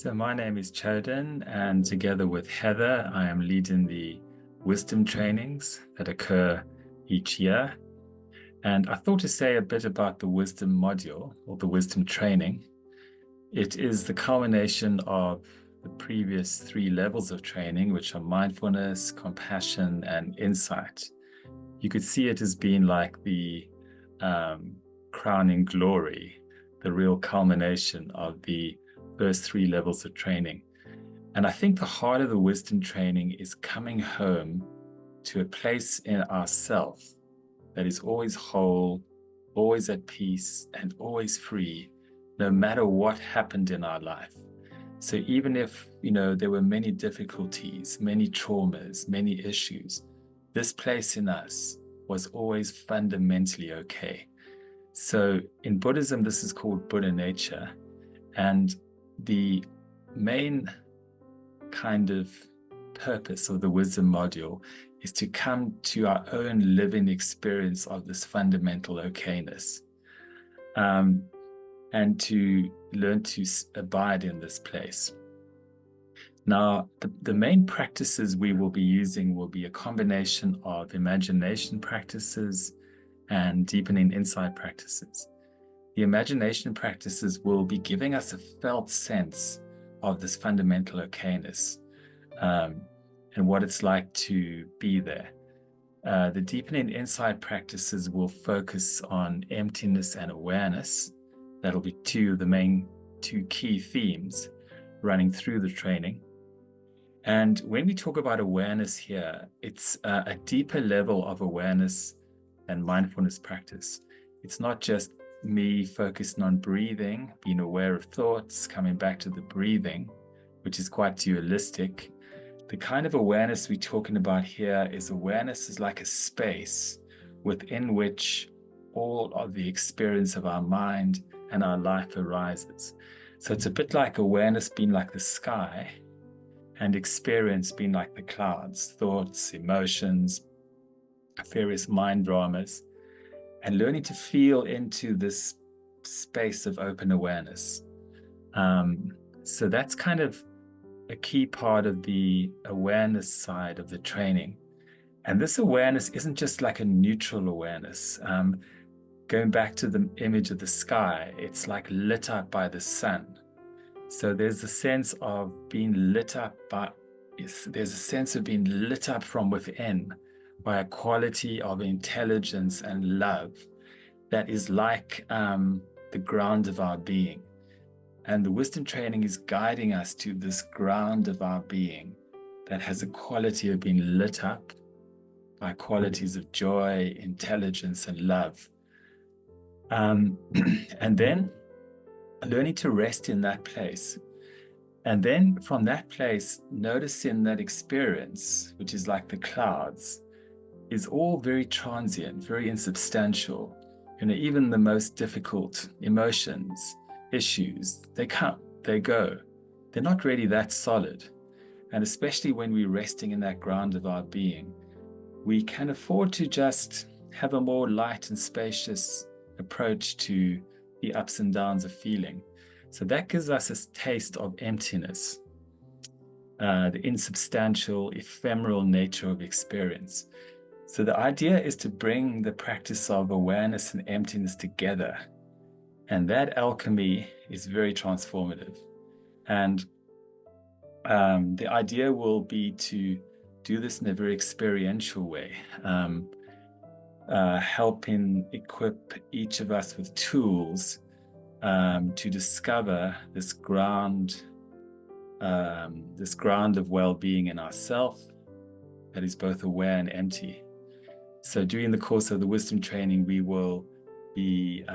So my name is Choden, and together with Heather, I am leading the wisdom trainings that occur each year. And I thought to say a bit about the wisdom module or the wisdom training. It is the culmination of the previous 3 levels of training, which are mindfulness, compassion, and insight. You could see it as being like the crowning glory, the real culmination of the first 3 levels of training. And I think the heart of the wisdom training is coming home to a place in ourself that is always whole, always at peace, and always free, no matter what happened in our life. So even if, there were many difficulties, many traumas, many issues, this place in us was always fundamentally okay. So in Buddhism, this is called Buddha nature. And the main kind of purpose of the wisdom module is to come to our own living experience of this fundamental okayness, and to learn to abide in this place. Now, the main practices we will be using will be a combination of imagination practices and deepening insight practices. The imagination practices will be giving us a felt sense of this fundamental okayness, and what it's like to be there. The deepening insight practices will focus on emptiness and awareness. That'll be two key themes running through the training. And when we talk about awareness here, it's a deeper level of awareness and mindfulness practice. It's not just me focusing on breathing, being aware of thoughts, coming back to the breathing, which is quite dualistic. The kind of awareness we're talking about here is awareness is like a space within which all of the experience of our mind and our life arises. So it's a bit like awareness being like the sky and experience being like the clouds, thoughts, emotions, various mind dramas, and learning to feel into this space of open awareness. So that's kind of a key part of the awareness side of the training. And this awareness isn't just like a neutral awareness. Going back to the image of the sky, it's like lit up by the sun. So there's a sense of being lit up there's a sense of being lit up from within by a quality of intelligence and love that is like the ground of our being. And the wisdom training is guiding us to this ground of our being that has a quality of being lit up by qualities of joy, intelligence, and love. And then learning to rest in that place. And then from that place, noticing that experience, which is like the clouds, is all very transient, very insubstantial. Even the most difficult emotions, issues, they come, they go. They're not really that solid. And especially when we're resting in that ground of our being, we can afford to just have a more light and spacious approach to the ups and downs of feeling. So that gives us a taste of emptiness, the insubstantial, ephemeral nature of experience. So the idea is to bring the practice of awareness and emptiness together. And that alchemy is very transformative. And the idea will be to do this in a very experiential way, helping equip each of us with tools to discover this ground of well-being in ourself that is both aware and empty. So during the course of the wisdom training, we will be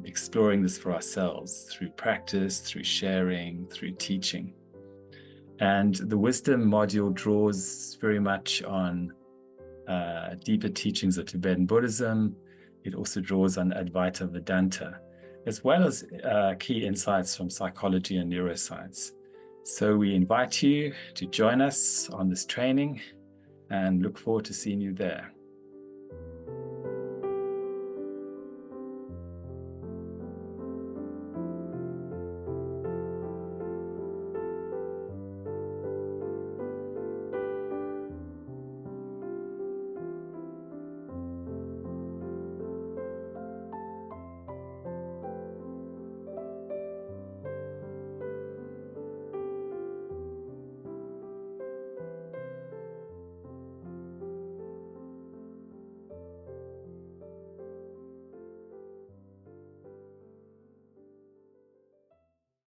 exploring this for ourselves through practice, through sharing, through teaching. And the wisdom module draws very much on deeper teachings of Tibetan Buddhism. It also draws on Advaita Vedanta, as well as key insights from psychology and neuroscience. So we invite you to join us on this training and look forward to seeing you there.